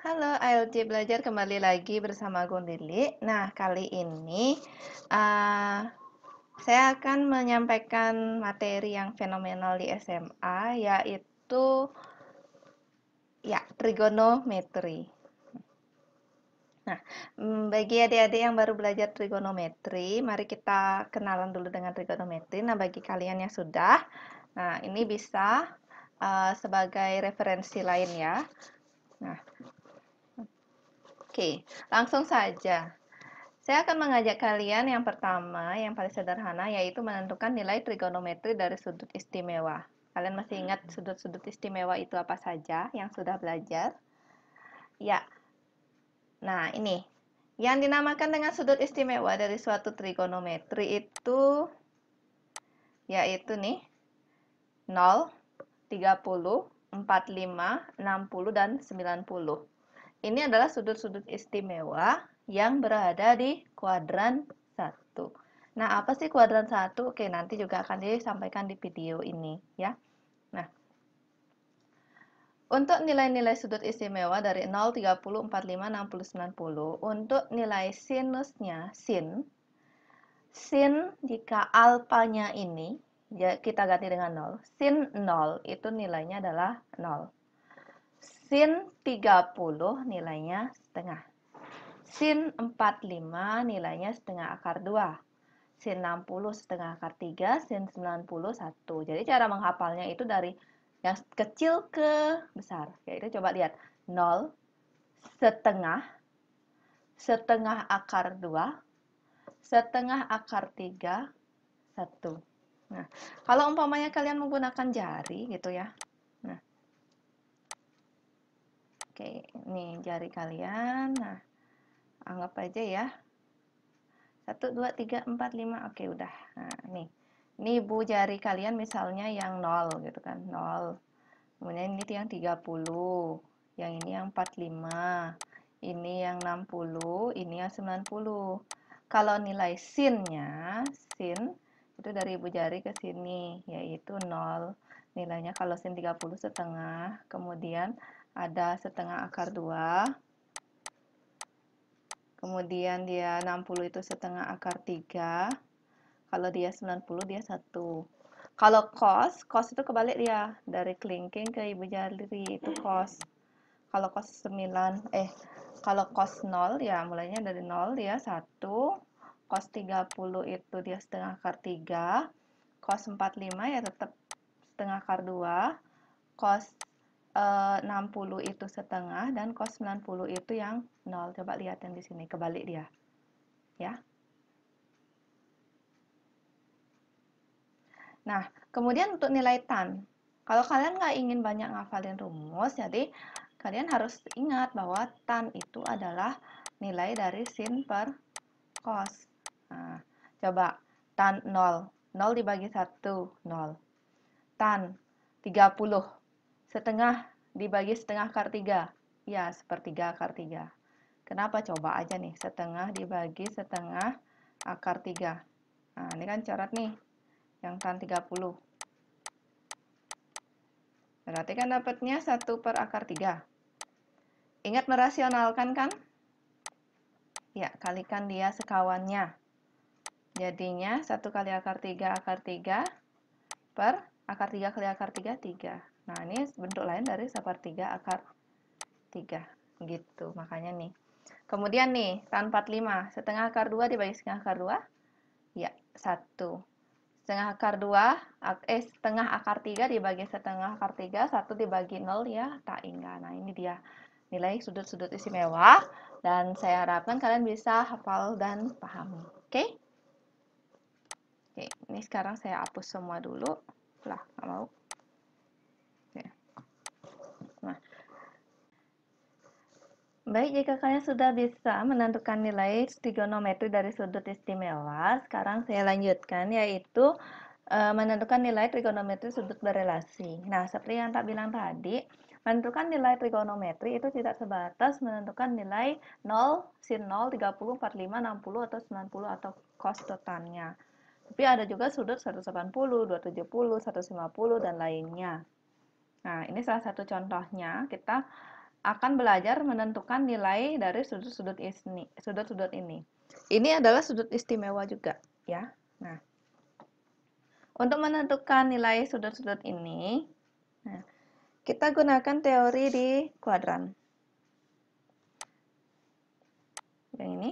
Halo, ALJ Belajar kembali lagi bersama Gundili. Nah, kali ini saya akan menyampaikan materi yang fenomenal di SMA, yaitu trigonometri. Nah, bagi adik-adik yang baru belajar trigonometri, mari kita kenalan dulu dengan trigonometri. Nah, bagi kalian yang sudah, nah ini bisa sebagai referensi lain ya. Nah, oke, langsung saja. Saya akan mengajak kalian yang pertama, yang paling sederhana, yaitu menentukan nilai trigonometri dari sudut istimewa. Kalian masih ingat sudut-sudut istimewa itu apa saja yang sudah belajar? Ya, nah ini. Yang dinamakan dengan sudut istimewa dari suatu trigonometri itu, yaitu nih, 0, 30, 45, 60, dan 90. Ini adalah sudut-sudut istimewa yang berada di kuadran 1. Nah, apa sih kuadran 1? Oke, nanti juga akan disampaikan di video ini ya. Nah, untuk nilai-nilai sudut istimewa dari 0, 30, 45, 60, 90, untuk nilai sinusnya, sin jika alfanya ini ya kita ganti dengan 0. Sin 0 itu nilainya adalah 0. Sin 30 nilainya setengah. Sin 45 nilainya setengah akar 2. Sin 60 setengah akar 3, sin 90 1. Jadi cara menghafalnya itu dari yang kecil ke besar. Yaitu coba lihat. 0, setengah, setengah akar 2, setengah akar 3, 1. Nah, kalau umpamanya kalian menggunakan jari gitu ya. Nah, oke, ini jari kalian. Nah, anggap aja ya. 1, 2, 3, 4, 5. Oke, udah. Nah, nih. Ini ibu jari kalian misalnya yang 0 gitu kan. 0. Kemudian ini yang 30. Yang ini yang 45. Ini yang 60. Ini yang 90. Kalau nilai sinnya, sin itu dari ibu jari ke sini, yaitu 0. Nilainya kalau sin 30 setengah. Kemudian ada setengah akar 2. Kemudian dia 60 itu setengah akar 3. Kalau dia 90 dia 1. Kalau cos itu kebalik dia. Dari kelingking ke ibu jari itu cos. Kalau cos 9, kalau cos 0 ya mulainya dari 0 dia 1. Cos 30 itu dia setengah akar 3. Cos 45 ya tetap setengah akar 2. Cos 60 itu setengah dan cos 90 itu yang 0. Coba lihat yang di sini, kebalik dia. Ya. Nah, kemudian untuk nilai tan. Kalau kalian nggak ingin banyak ngafalin rumus, jadi kalian harus ingat bahwa tan itu adalah nilai dari sin per cos. Nah, coba tan 0. 0 dibagi 1, 0. Tan 30. Setengah dibagi setengah akar 3. Ya, sepertiga akar 3. Kenapa? Coba aja nih. Setengah dibagi setengah akar 3. Nah, ini kan coret nih. Yang tan 30. Berarti kan dapatnya 1 per akar 3. Ingat merasionalkan kan? Ya, kalikan dia sekawannya. Jadinya 1 kali akar 3 per akar 3 kali akar 3, 3. Nah, ini bentuk lain dari 1/3 akar 3. Gitu, makanya nih. Kemudian nih, tan 45. Setengah akar 2 dibagi setengah akar 2. Ya, 1. Setengah akar 2, setengah akar 3 dibagi setengah akar 3, 1 dibagi 0 ya, tak ingat. Nah, ini dia nilai sudut-sudut istimewa, dan saya harapkan kalian bisa hafal dan pahami. Oke? Oke, ini sekarang saya hapus semua dulu. Lah, nggak mau. Oke. Nah, baik, jika kalian sudah bisa menentukan nilai trigonometri dari sudut istimewa, sekarang saya lanjutkan, yaitu menentukan nilai trigonometri sudut berelasi. Nah, seperti yang tak bilang tadi, menentukan nilai trigonometri itu tidak sebatas menentukan nilai 0, sin 0, 30, 45, 60, atau 90, atau cos totalnya. Tapi ada juga sudut 180, 270, 150, dan lainnya. Nah, ini salah satu contohnya. Kita akan belajar menentukan nilai dari sudut-sudut ini. Ini adalah sudut istimewa juga, ya. Nah, untuk menentukan nilai sudut-sudut ini, nah, kita gunakan teori di kuadran. Yang ini.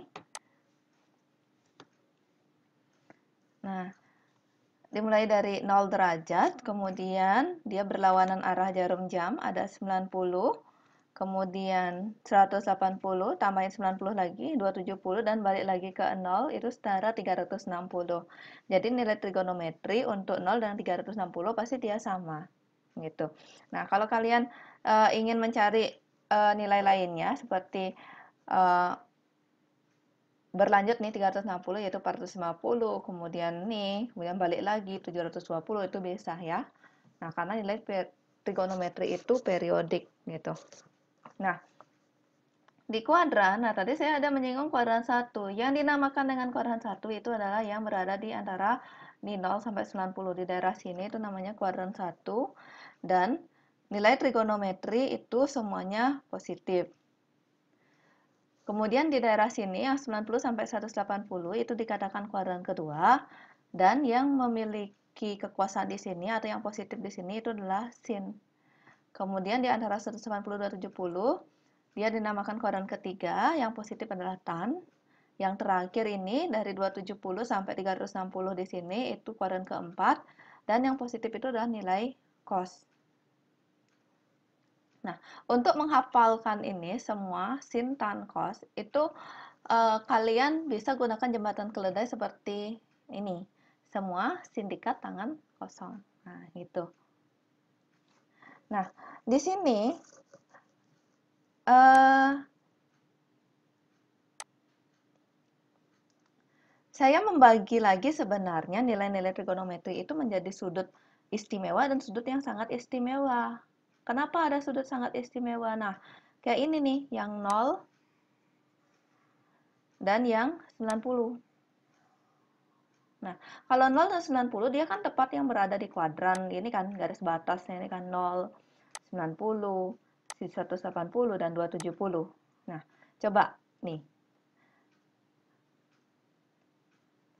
Nah, dimulai dari 0 derajat, kemudian dia berlawanan arah jarum jam, ada 90, kemudian 180, tambahin 90 lagi, 270, dan balik lagi ke 0, itu setara 360. Jadi nilai trigonometri untuk 0 dan 360 pasti dia sama. Gitu. Nah, kalau kalian ingin mencari nilai lainnya, seperti berlanjut nih 360 yaitu 450, kemudian balik lagi 720, itu bisa ya. Nah, karena nilai trigonometri itu periodik gitu. Nah, di kuadran, nah tadi saya ada menyinggung kuadran 1. Yang dinamakan dengan kuadran 1 itu adalah yang berada di antara 0 sampai 90. Di daerah sini itu namanya kuadran 1. Dan nilai trigonometri itu semuanya positif. Kemudian di daerah sini yang 90 sampai 180 itu dikatakan kuadran kedua, dan yang memiliki kekuasaan di sini atau yang positif di sini itu adalah sin. Kemudian di antara 180 dan 270 dia dinamakan kuadran ketiga, yang positif adalah tan. Yang terakhir ini dari 270 sampai 360 di sini itu kuadran keempat, dan yang positif itu adalah nilai cos. Nah, untuk menghafalkan ini semua sin, tan, cos itu kalian bisa gunakan jembatan keledai seperti ini. Semua sindikat tangan kosong. Nah, gitu. Nah, di sini saya membagi lagi sebenarnya nilai-nilai trigonometri itu menjadi sudut istimewa dan sudut yang sangat istimewa. Kenapa ada sudut sangat istimewa? Nah, kayak ini nih, yang 0 dan yang 90. Nah, kalau 0 dan 90 dia kan tepat yang berada di kuadran. Ini kan garis batasnya, ini kan 0, 90, 180, dan 270. Nah, coba nih.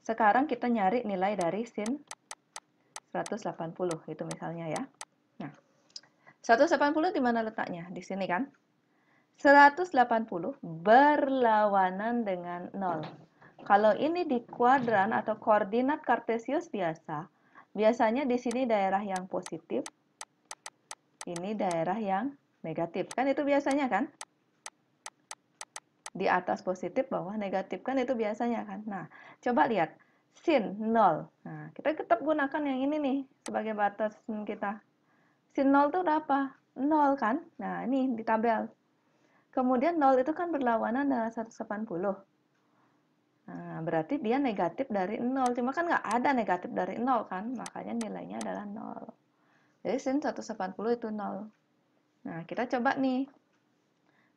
Sekarang kita nyari nilai dari sin 180, itu misalnya ya. Nah, 180 di mana letaknya? Di sini kan? 180 berlawanan dengan 0. Kalau ini di kuadran atau koordinat kartesius biasa, biasanya di sini daerah yang positif, ini daerah yang negatif. Kan itu biasanya kan? Di atas positif, bawah negatif. Kan itu biasanya kan? Nah, coba lihat. Sin 0. Nah, kita tetap gunakan yang ini nih sebagai batas kita. Sin 0 itu berapa? 0 kan? Nah, ini di tabel. Kemudian 0 itu kan berlawanan dengan 180. Nah, berarti dia negatif dari 0. Cuma kan nggak ada negatif dari 0 kan? Makanya nilainya adalah 0. Jadi sin 180 itu 0. Nah, kita coba nih.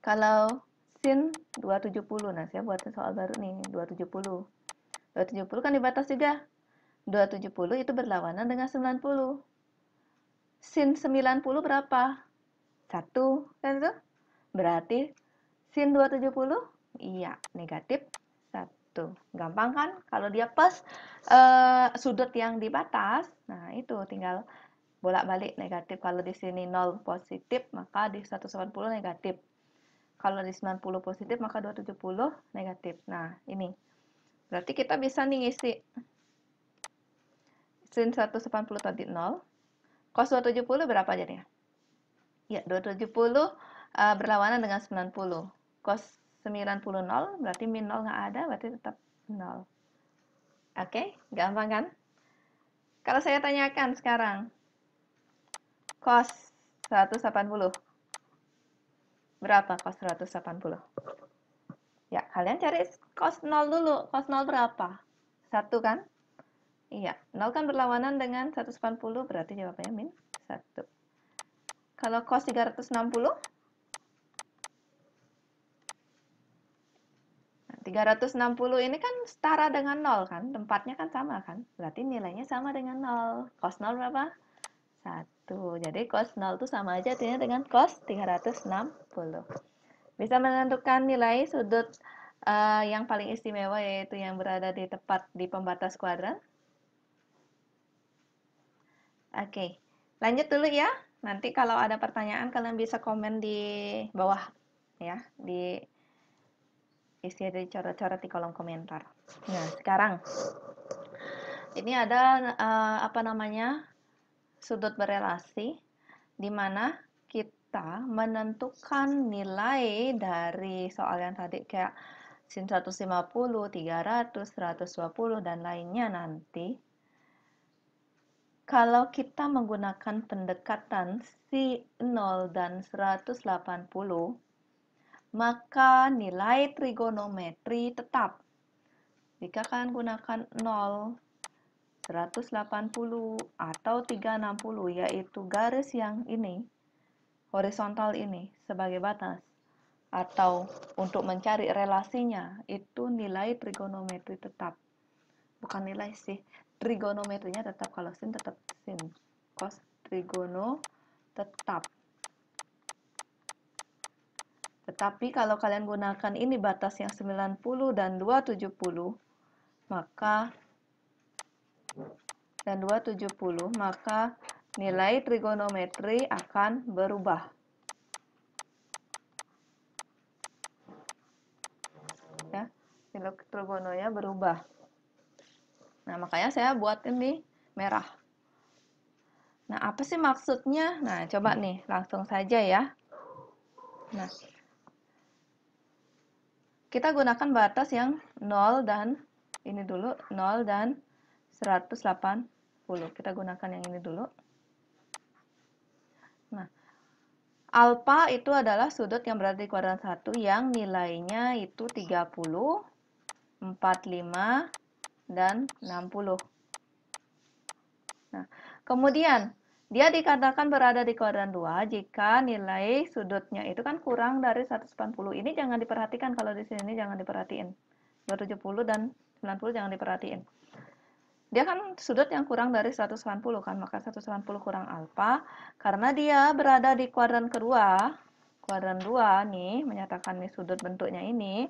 Kalau sin 270. Nah, saya buat soal baru nih, 270. 270 kan di batas juga. 270 itu berlawanan dengan 90. Sin 90 berapa? 1. Kan itu? Berarti sin 270? Iya, negatif 1. Gampang kan? Kalau dia pas sudut yang di batas, nah itu tinggal bolak-balik negatif. Kalau di sini 0 positif, maka di 180 negatif. Kalau di 90 positif, maka 270 negatif. Nah, ini. Berarti kita bisa nih ngisi sin 180 tadi 0. Cos 270 berapa jadinya? Ya, 270 berlawanan dengan 90. Cos 90 0, berarti min 0 nggak ada, berarti tetap 0. Oke, gampang kan? Kalau saya tanyakan sekarang, cos 180. Berapa cos 180? Ya, kalian cari cos 0 dulu. Cos 0 berapa? 1 kan? Iya, 0 kan berlawanan dengan 180, berarti jawabannya min 1. Kalau cos 360? 360 ini kan setara dengan 0 kan? Tempatnya kan sama kan? Berarti nilainya sama dengan 0. Cos 0 berapa? 1. Tuh, jadi cos 0 itu sama aja artinya dengan cos 360. Bisa menentukan nilai sudut yang paling istimewa, yaitu yang berada di tepat di pembatas kuadran. Oke, lanjut dulu ya. Nanti kalau ada pertanyaan kalian bisa komen di bawah ya, isi di coret-coret di kolom komentar. Nah, sekarang ini ada apa namanya? Sudut berelasi di mana kita menentukan nilai dari soal yang tadi kayak sin 150, 300, 120 dan lainnya nanti. Kalau kita menggunakan pendekatan sin 0 dan 180, maka nilai trigonometri tetap. Jika kalian gunakan 0, 180, atau 360, yaitu garis yang ini, horizontal ini, sebagai batas. Atau untuk mencari relasinya, itu nilai trigonometri tetap. Bukan nilai sih, trigonometrinya tetap. Kalau sin tetap sin. Cos trigono tetap. Tetapi kalau kalian gunakan ini batas yang 90 dan 270, maka nilai trigonometri akan berubah. Ya, nilai trigononya berubah. Nah, makanya saya buat ini merah. Nah, apa sih maksudnya? Nah, coba nih, langsung saja ya. Nah, kita gunakan batas yang 0 dan ini dulu, 0 dan 180. Kita gunakan yang ini dulu. Nah, alfa itu adalah sudut yang berada di kuadran 1 yang nilainya itu 30, 45, dan 60. Nah, kemudian dia dikatakan berada di kuadran 2 jika nilai sudutnya itu kan kurang dari 180. Ini jangan diperhatikan, kalau di sini jangan diperhatiin. 270 dan 90 jangan diperhatiin. Dia kan sudut yang kurang dari 180 kan, maka 180 kurang alfa. Karena dia berada di kuadran kedua, kuadran 2 nih, menyatakan nih sudut bentuknya ini.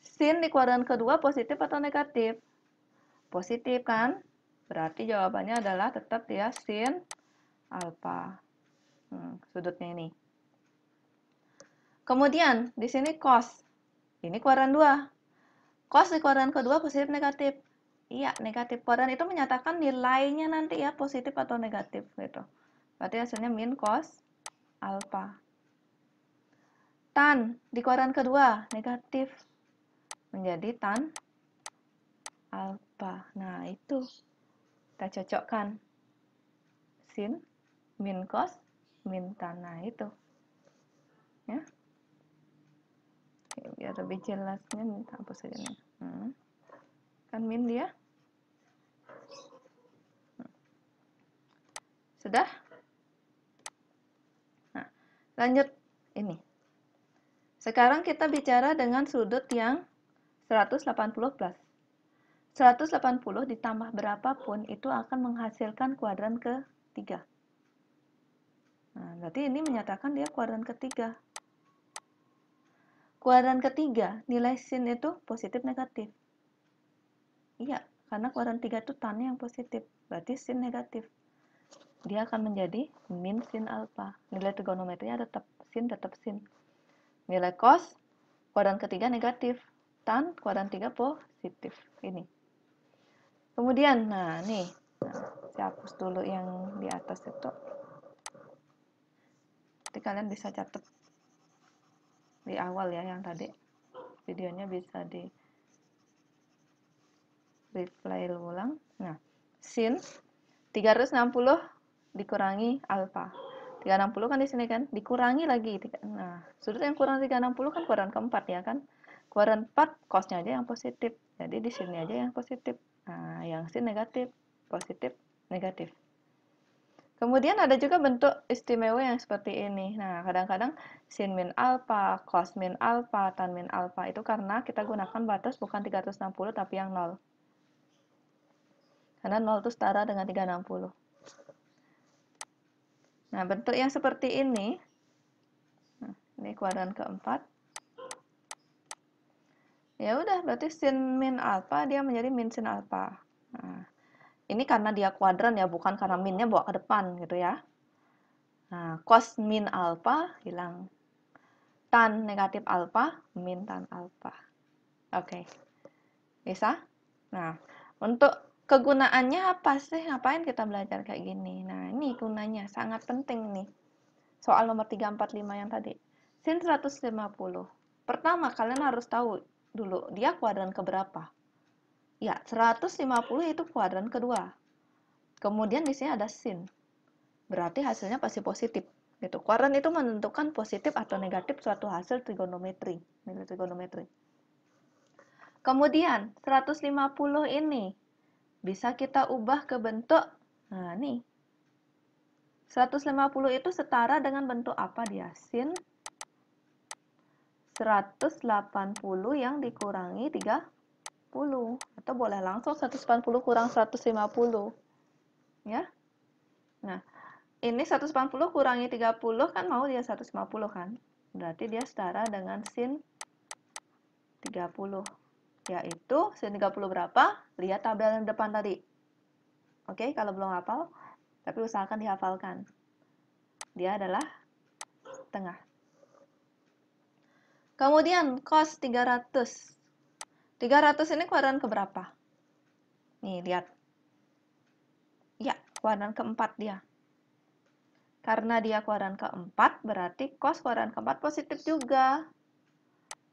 Sin di kuadran kedua positif atau negatif? Positif kan? Berarti jawabannya adalah tetap dia sin alfa. Sudutnya ini. Kemudian di sini cos. Ini kuadran 2. Cos di kuadran kedua positif negatif? Iya, negatif. Kuadran itu menyatakan nilainya nanti ya positif atau negatif gitu. Berarti hasilnya min cos alfa. Tan di kuadran kedua negatif. Menjadi tan alfa. Nah, itu kita cocokkan. Sin, min cos, min tan. Nah, itu. Ya. Oke, biar lebih jelasnya, minta hapus saja nih. Kan min dia. Sudah? Nah, lanjut ini. Sekarang kita bicara dengan sudut yang 180 plus. 180 ditambah berapapun itu akan menghasilkan kuadran ketiga. Nah, berarti ini menyatakan dia kuadran ketiga. Kuadran ketiga, nilai sin itu positif negatif. Iya, karena kuadran 3 itu tannya yang positif. Berarti sin negatif. Dia akan menjadi min sin alfa. Nilai trigonometrinya tetap sin. Nilai cos, kuadran ketiga negatif. Tan, kuadran 3 positif. Ini. Kemudian, nah nih, saya hapus dulu yang di atas itu. Nanti kalian bisa catat di awal ya yang tadi. Videonya bisa di replay ulang. Nah, sin 360 dikurangi alfa. 360 kan di sini kan, dikurangi lagi. Nah, sudut yang kurang 360 kan kuadran keempat ya kan. Kuadran 4 cosnya aja yang positif. Jadi di sini aja yang positif. Nah, yang sin negatif, positif, negatif. Kemudian ada juga bentuk istimewa yang seperti ini. Nah, kadang-kadang sin min alfa, cos min alfa, tan min alfa itu karena kita gunakan batas bukan 360 tapi yang 0. Karena 0 itu setara dengan 360. Nah, bentuk yang seperti ini, nah, ini kuadran keempat. Ya udah, berarti sin min alfa dia menjadi min sin alfa. Nah, ini karena dia kuadran ya, bukan karena minnya bawa ke depan gitu ya. Nah, cos min alfa hilang. Tan negatif alfa, min tan alfa. Oke. Bisa? Nah, untuk kegunaannya apa sih? Ngapain kita belajar kayak gini? Nah, ini gunanya sangat penting nih. Soal nomor 345 yang tadi. Sin 150. Pertama, kalian harus tahu dulu, dia kuadran keberapa? Ya, 150 itu kuadran kedua. Kemudian di sini ada sin. Berarti hasilnya pasti positif. Gitu. Kuadran itu menentukan positif atau negatif suatu hasil trigonometri. Nilai trigonometri. Kemudian, 150 ini bisa kita ubah ke bentuk, nah nih, 150 itu setara dengan bentuk apa dia? Sin 180 yang dikurangi 30. Atau boleh langsung 180 kurang 150. Ya. Nah, ini 180 kurangi 30 kan mau dia 150 kan? Berarti dia setara dengan sin 30. Yaitu sin 30 berapa? Lihat tabel yang depan tadi. Oke, kalau belum hafal, tapi usahakan dihafalkan. Dia adalah setengah. Kemudian cos 300. 300 ini kuadran keberapa? Nih, lihat. Ya, kuadran keempat dia. Karena dia kuadran keempat, berarti cos kuadran keempat positif juga.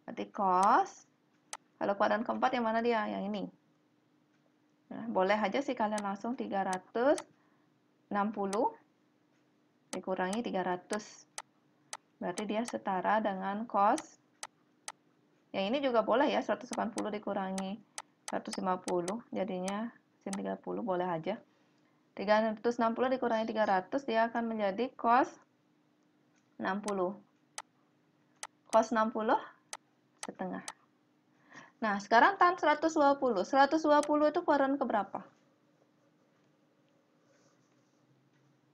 Berarti cos, kalau kuadran keempat yang mana dia? Yang ini. Nah, boleh aja sih kalian langsung 360 dikurangi 300. Berarti dia setara dengan cos. Yang ini juga boleh ya, 180 dikurangi 150. Jadinya sin 30, boleh aja. 360 dikurangi 300, dia akan menjadi cos 60. Cos 60 setengah. Nah, sekarang tan 120. 120 itu kuadran keberapa?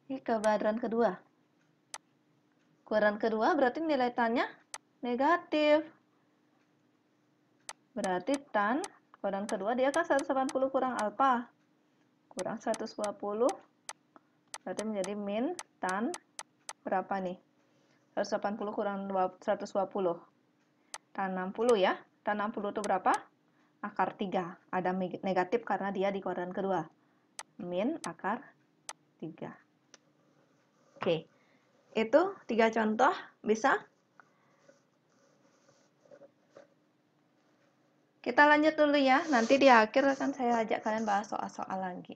Ini kuadran kedua. Kuadran kedua berarti nilai tannya negatif. Berarti tan kuadran kedua dia kan 180 kurang alfa. Kurang 120. Berarti menjadi min tan berapa nih? 180 kurang 120. Tan 60 ya. Tan 60 itu berapa? Akar 3. Ada negatif karena dia di kuadran kedua. Min akar 3. Oke. Itu 3 contoh. Bisa? Kita lanjut dulu ya. Nanti di akhir akan saya ajak kalian bahas soal-soal lagi.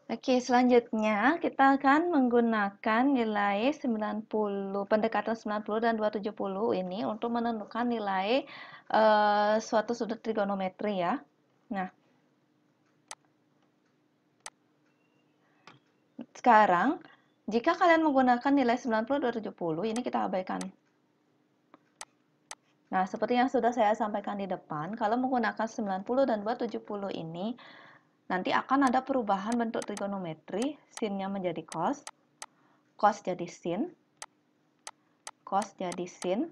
Oke, selanjutnya kita akan menggunakan nilai 90, pendekatan 90 dan 270 ini untuk menentukan nilai suatu sudut trigonometri ya. Nah, sekarang jika kalian menggunakan nilai 90 270, ini kita abaikan. Nah, seperti yang sudah saya sampaikan di depan, kalau menggunakan 90 dan 270 ini nanti akan ada perubahan bentuk trigonometri, sinnya menjadi cos, cos jadi sin, cos jadi sin,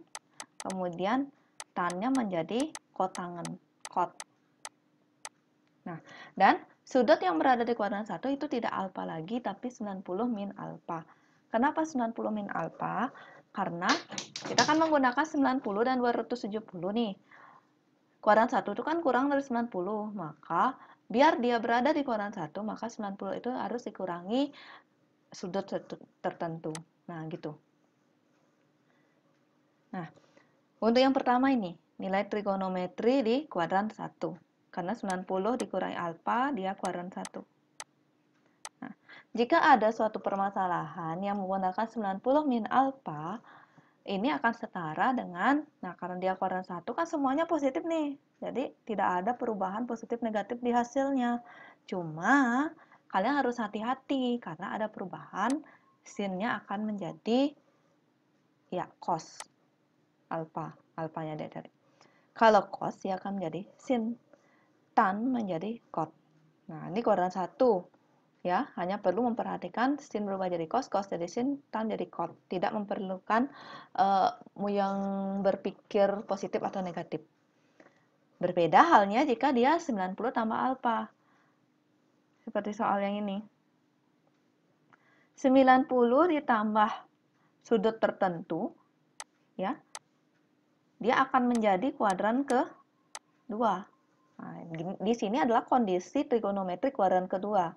kemudian tannya menjadi kotangan, cot. Nah, dan sudut yang berada di kuadran 1 itu tidak alfa lagi, tapi 90 min alfa. Kenapa 90 min alfa? Karena kita akan menggunakan 90 dan 270 nih. Kuadran 1 itu kan kurang dari 90, maka biar dia berada di kuadran 1, maka 90 itu harus dikurangi sudut tertentu. Nah, gitu. Nah, untuk yang pertama ini, nilai trigonometri di kuadran 1. Karena 90 dikurangi alfa, dia kuadran 1. Nah, jika ada suatu permasalahan yang menggunakan 90 min alfa, ini akan setara dengan, nah karena dia kuadran 1 kan semuanya positif nih. Jadi tidak ada perubahan positif negatif di hasilnya. Cuma kalian harus hati-hati karena ada perubahan, sinnya akan menjadi ya cos alfa, alfanya dari. Kalau cos dia akan menjadi sin, tan menjadi cot. Nah, ini kuadran 1. Ya, hanya perlu memperhatikan sin berubah jadi cos, cos jadi sin, tan jadi cot. Tidak memerlukan yang berpikir positif atau negatif. Berbeda halnya jika dia 90 tambah alfa. Seperti soal yang ini. 90 ditambah sudut tertentu, ya, dia akan menjadi kuadran kedua. Nah, di sini adalah kondisi trigonometri kuadran kedua.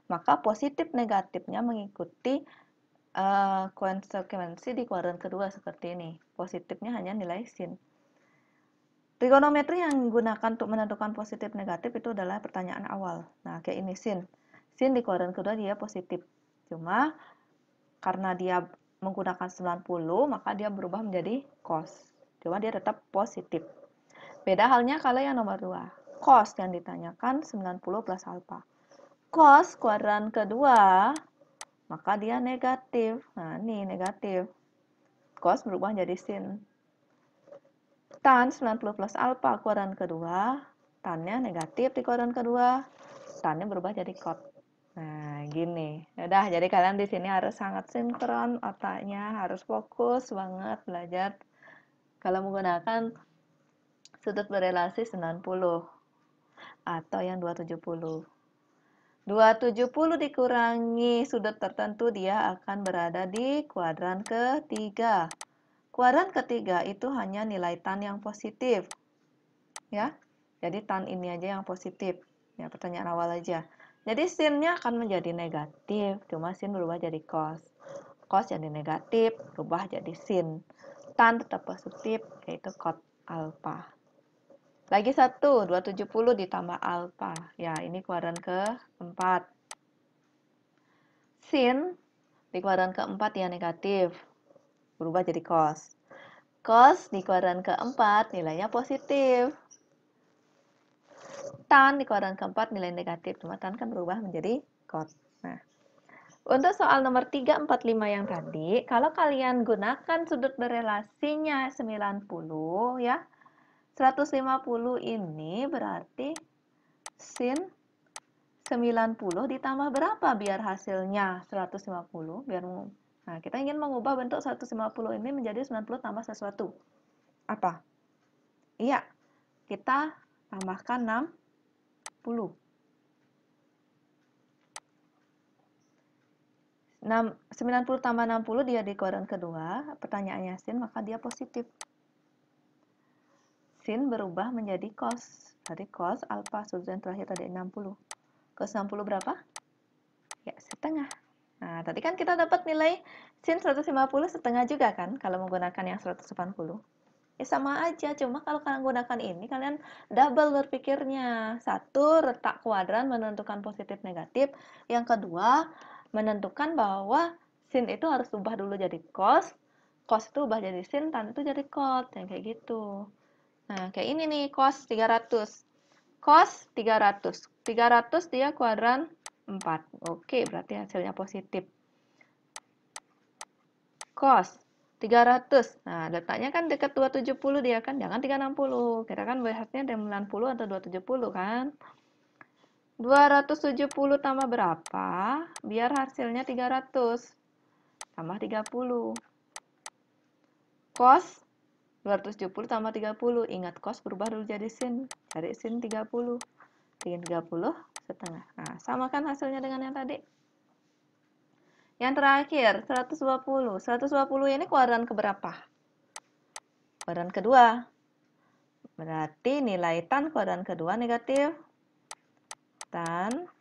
Maka positif negatifnya mengikuti konsekuensi di kuadran kedua seperti ini. Positifnya hanya nilai sin. Trigonometri yang digunakan untuk menentukan positif negatif itu adalah pertanyaan awal. Nah, kayak ini sin. Sin di kuadran kedua dia positif. Cuma karena dia menggunakan 90, maka dia berubah menjadi cos. Cuma dia tetap positif. Beda halnya kalau yang nomor 2. Cos yang ditanyakan 90 plus alfa. Cos kuadran kedua, maka dia negatif. Nah, ini negatif. Cos berubah jadi sin. Tan 90 plus alfa kuadran kedua, tannya negatif di kuadran kedua, tannya berubah jadi cot. Nah, gini. Udah, jadi kalian di sini harus sangat sinkron, otaknya harus fokus banget belajar kalau menggunakan sudut berelasi 90 atau yang 270. 270 dikurangi sudut tertentu, dia akan berada di kuadran ketiga. Kuadran ketiga itu hanya nilai tan yang positif. Ya, jadi tan ini aja yang positif. Ya, pertanyaan awal aja. Jadi sinnya akan menjadi negatif, cuma sin berubah jadi cos. Cos jadi negatif, berubah jadi sin. Tan tetap positif, yaitu cot alfa. Lagi satu, 270 ditambah alfa. Ya, ini kuadran keempat. Sin di kuadran keempat ya negatif, berubah jadi cos. Cos di kuadran keempat nilainya positif. Tan di kuadran keempat nilai negatif, cuma tan kan berubah menjadi cot. Nah, untuk soal nomor 3, 4, 5 yang tadi, kalau kalian gunakan sudut berelasinya 90 ya, 150 ini berarti sin 90 ditambah berapa biar hasilnya 150? Nah, kita ingin mengubah bentuk 150 ini menjadi 90 tambah sesuatu. Apa? Iya, kita tambahkan 60. 90 tambah 60 dia di kuadran kedua, pertanyaannya sin, maka dia positif. Sin berubah menjadi cos. Tadi cos alfa, sudut yang terakhir tadi 60. Cos 60 berapa? Ya, setengah. Nah, tadi kan kita dapat nilai sin 150 setengah juga kan, kalau menggunakan yang 180. Ya sama aja, cuma kalau kalian gunakan ini, kalian double berpikirnya. Satu, letak kuadran menentukan positif negatif. Yang kedua, menentukan bahwa sin itu harus ubah dulu jadi cos. Cos itu ubah jadi sin, tan itu jadi cot. Yang kayak gitu. Nah, kayak ini nih, cos 300. Cos 300. 300 dia kuadran 4. Oke, berarti hasilnya positif. Cos 300. Nah, letaknya kan dekat 270 dia kan, jangan 360. Kita kan bahasnya 90 atau 270 kan. 270 tambah berapa? Biar hasilnya 300. Tambah 30. Cos 270 tambah 30. Ingat cos berubah dulu jadi sin. Cari sin 30. Bikin 30 setengah. Nah, samakan hasilnya dengan yang tadi. Yang terakhir, 120. 120 ini kuadran keberapa? Kuadran kedua. Berarti nilai tan kuadran kedua negatif. Tan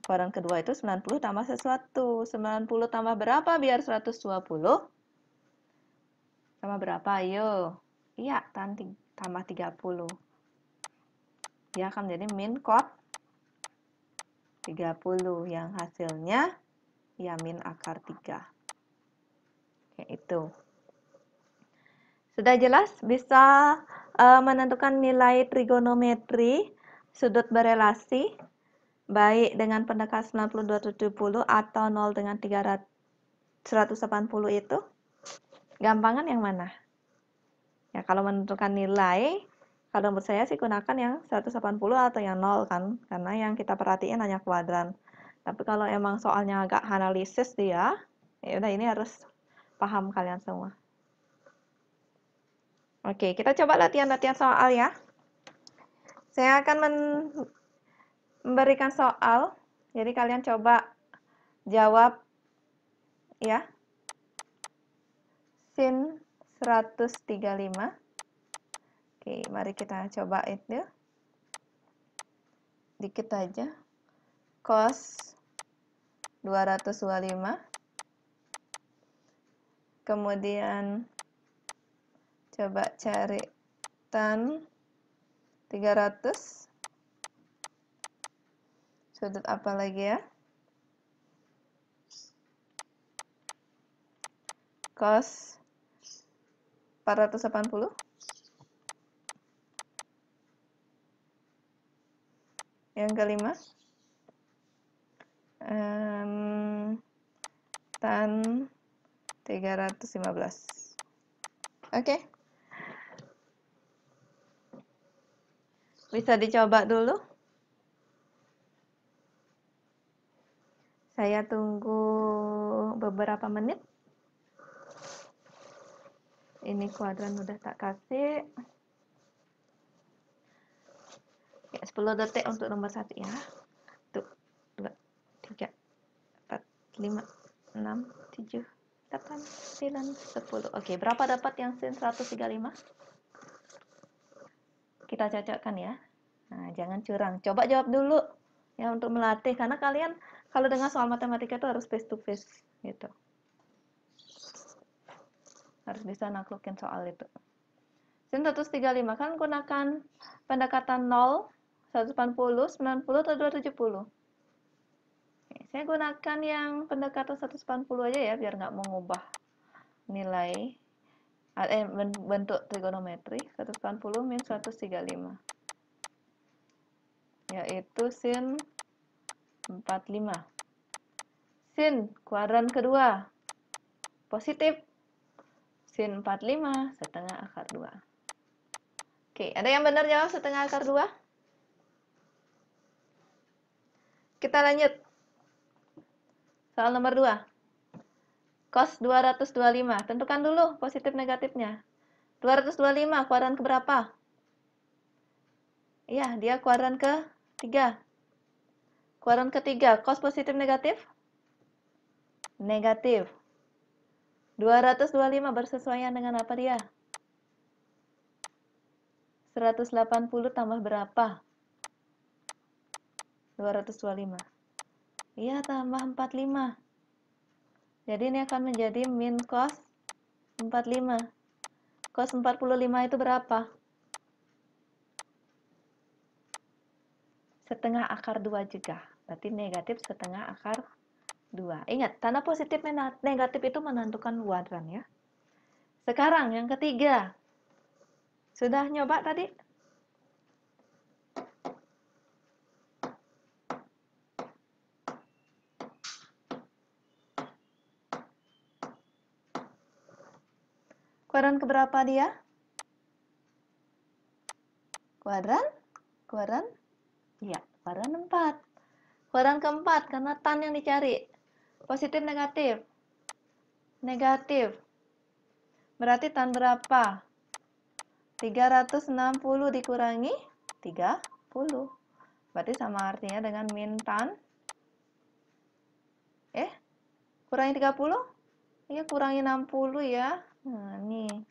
kuadran kedua itu 90 tambah sesuatu. 90 tambah berapa biar 120? Tambah berapa? Ayo. Iya, tan tambah 30. Dia akan menjadi min cot 30 yang hasilnya ya min akar 3. Kayak itu. Sudah jelas bisa menentukan nilai trigonometri sudut berelasi baik dengan pendekatan 90-270 atau 0 dengan 180 itu. Gampangan yang mana? Ya, kalau menentukan nilai, kalau menurut saya sih gunakan yang 180 atau yang 0 kan, karena yang kita perhatiin hanya kuadran. Tapi kalau emang soalnya agak analisis dia, ya udah ini harus paham kalian semua. Oke, kita coba latihan-latihan soal ya. Saya akan memberikan soal, jadi kalian coba jawab ya. Sin 135. Oke, mari kita coba itu. Dikit aja. Cos 225. Kemudian coba cari tan 300. Sudut apa lagi ya? Cos 480. Yang kelima, tan 315. Oke. Bisa dicoba dulu. Saya tunggu beberapa menit. Ini kuadran udah tak kasih. Ya, 10 detik untuk nomor 1 ya. 1, 2, 3, 4, 5, 6, 7, 8, 9, 10. Oke, berapa dapat yang sin 135? Kita cocokkan ya. Nah, jangan curang. Coba jawab dulu ya untuk melatih, karena kalian kalau dengan soal matematika itu harus face to face gitu. Harus bisa naklukin soal itu. Sin 135 kan gunakan pendekatan 0, 180, 90 atau 270. Oke, saya gunakan yang pendekatan 180 aja ya, biar nggak mengubah nilai bentuk trigonometri. 180 min 135 yaitu sin 45. Sin kuadran kedua positif, sin 45 setengah akar 2. Oke, ada yang benar jawab setengah akar 2? Kita lanjut. Soal nomor 2. Cos 225. Tentukan dulu positif negatifnya. 225 kuadran keberapa? Iya, dia kuadran ke-3. Kuadran ke-3, cos positif negatif? Negatif. 225 bersesuaian dengan apa dia? 180 tambah berapa? 225. Iya, tambah 45. Jadi ini akan menjadi min cos 45. Cos 45 itu berapa? Setengah akar 2 juga. Berarti negatif setengah akar 2. Ingat, tanda positif negatif itu menentukan kuadran ya. Sekarang yang ketiga. Sudah nyoba tadi? Kuadran keberapa dia? Kuadran? Kuadran? Iya, kuadran 4. Kuadran keempat, karena tan yang dicari. Positif negatif? Negatif. Berarti tan berapa? 360 dikurangi 30. Berarti sama artinya dengan min tan. Kurangi 30? Iya, kurangi 60 ya. Nah, nih.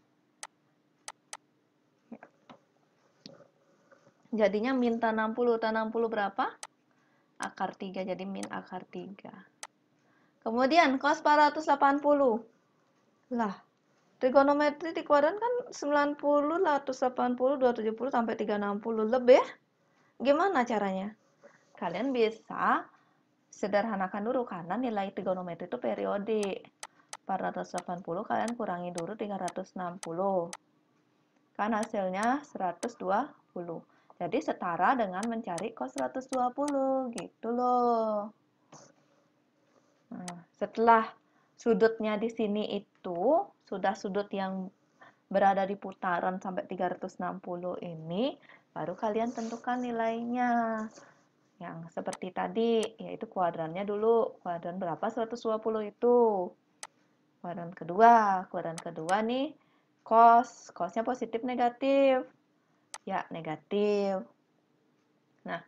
Jadinya min tan 60. Tan 60 berapa? Akar 3. Jadi min akar 3. Kemudian cos 480. Lah, trigonometri di kuadran kan 90, 180, 270 sampai 360 lebih. Gimana caranya? Kalian bisa sederhanakan dulu karena nilai trigonometri itu periodik. 480 kalian kurangi dulu 360. Kan hasilnya 120. Jadi setara dengan mencari cos 120 gitu loh. Nah, setelah sudutnya di sini itu sudah sudut yang berada di putaran sampai 360 ini, baru kalian tentukan nilainya. yang seperti tadi, yaitu kuadrannya dulu. Kuadran berapa 120 itu? Kuadran kedua nih, cos. Cosnya positif negatif? Ya, negatif. Nah,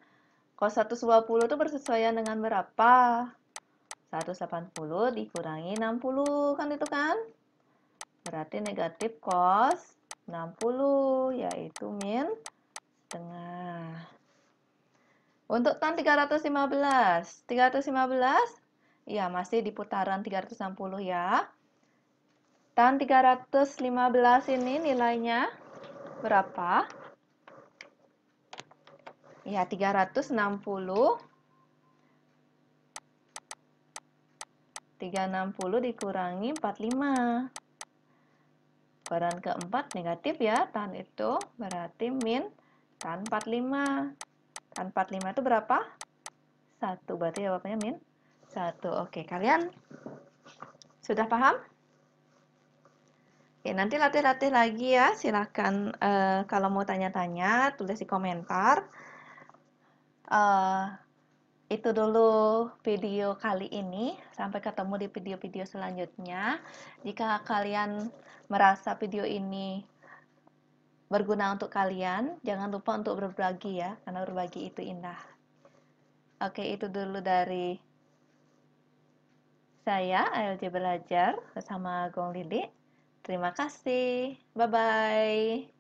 cos 120 itu bersesuaian dengan berapa? 180 dikurangi 60, kan itu kan? Berarti negatif cos 60, yaitu min setengah. Untuk tan 315, ya masih di putaran 360 ya. Tan 315 ini nilainya berapa? Ya, 360. 360 dikurangi 45. Kuadran keempat negatif ya, tan itu berarti min tan 45. Tan 45 itu berapa? 1, berarti jawabannya min 1. Oke, kalian sudah paham? Oke, nanti latih-latih lagi ya, silahkan kalau mau tanya-tanya, tulis di komentar. Itu dulu video kali ini, sampai ketemu di video-video selanjutnya. Jika kalian merasa video ini berguna untuk kalian, jangan lupa untuk berbagi ya, karena berbagi itu indah. Oke, itu dulu dari saya, ALJ Belajar, bersama Gong Lili. Terima kasih. Bye-bye.